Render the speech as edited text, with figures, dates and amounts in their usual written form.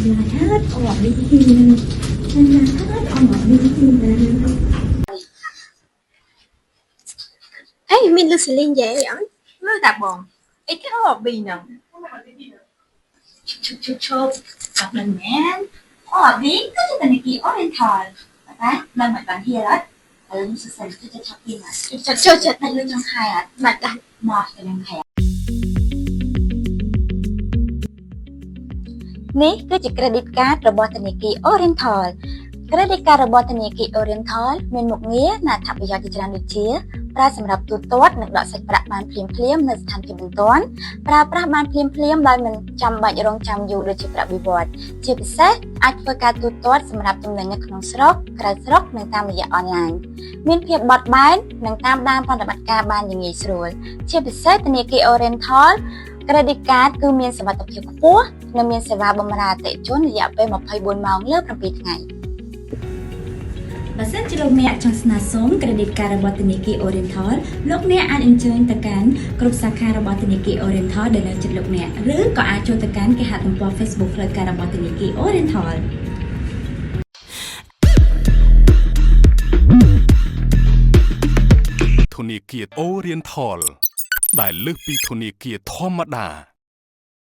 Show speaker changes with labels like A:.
A: là hết ở đi thì là hết ở đi thì là
B: Ê, mình lưu linh vậy ạ.
C: Lưu tạp bồn. Ít cái hộp bì nè. Chụp. Gặp mình nhé. Biết có cho tình kỳ Oriental. Bạn lên mặt bạn kia đó. Lưu sự sinh cho shopping à. Cho tay lưu trong hai à. Mặt đặt mọt cho đang thẻ.
B: នេះគឺជា credit card របស់ធនាគារ Oriental credit card របស់ធនាគារ Oriental មានមុខងារនិងអត្ថប្រយោជន៍ជាច្រើនដូចជាប្រើសម្រាប់ទូទាត់និងដកសាច់ប្រាក់បានភ្លាមៗនៅស្ថានភាពបន្ទាន់ប្រើប្រាស់បានភ្លាមៗដោយមិនចាំបាច់រង់ចាំយូរដូចជាប្រាក់បៀវត្សជាពិសេសអាចធ្វើការទូទាត់សម្រាប់ចំណេញនៅក្នុងស្រុកក្រៅស្រុកនិងតាមរយៈអនឡាញមានភាពបត់បែននិងតាមដានប្រតិបត្តិការបានយ៉ាងងាយស្រួលជាពិសេសធនាគារ Oriental credit card គឺមានសុវត្ថិភាពខ្ពស់និងមានសេវាបម្រើអតិថិជនរយៈពេល24ម៉ោងលើ7ថ្ងៃបើសិនជាលោកអ្នកចង់ស្នើសុំ credit card របស់ធនាគារ Oriental លោកអ្នកអាចអញ្ជើញទៅកាន់គ្រប់សាខារបស់ធនាគារ Oriental ដែលនៅជិតលោកអ្នកឬក៏អាចចូលទៅកាន់គេហទំព័រ Facebook ផ្លូវការរបស់ធនាគារ Oriental
D: ធនាគារ Oriental ដែលលើសពីធនាគារធម្មតា